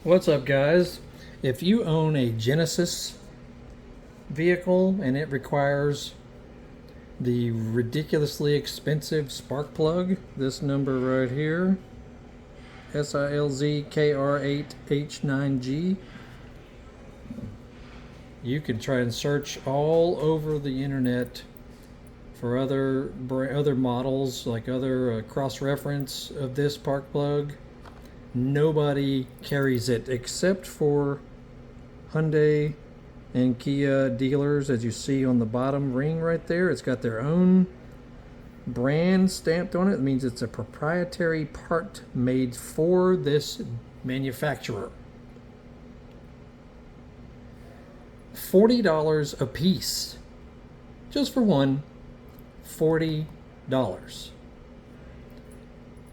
What's up, guys? If you own a Genesis vehicle and it requires the ridiculously expensive spark plug, this number right here, SILZKR8H9G, you can try and search all over the internet for other models, like other cross-reference of this spark plug. Nobody carries it except for Hyundai and Kia dealers. As you see on the bottom ring right there, it's got their own brand stamped on it. It means it's a proprietary part made for this manufacturer. $40 a piece, just for one. $40.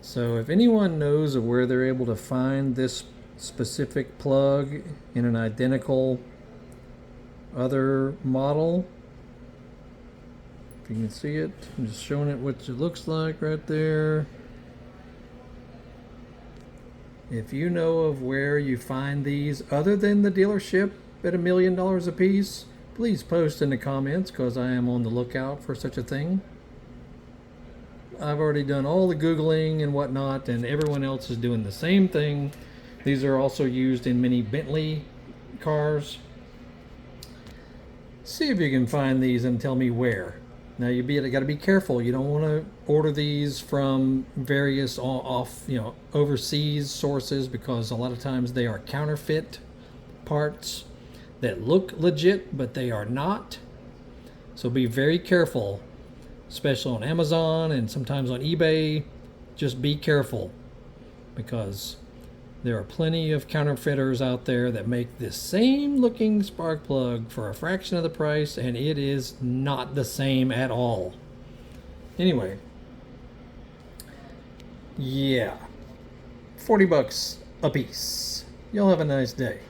So if anyone knows of where they're able to find this specific plug in an identical other model, if you can see it, I'm just showing it what it looks like right there. If you know of where you find these other than the dealership at $1 million a piece, please post in the comments, because I am on the lookout for such a thing. I've already done all the Googling and whatnot, and everyone else is doing the same thing. These are also used in many Bentley cars. See if you can find these and tell me where. Now you got to be careful. You don't want to order these from various overseas sources, because a lot of times they are counterfeit parts that look legit, but they are not. So be very careful, especially on Amazon and sometimes on eBay. Just be careful, because there are plenty of counterfeiters out there that make the same looking spark plug for a fraction of the price, and it is not the same at all. Anyway, yeah, $40 a piece. Y'all have a nice day.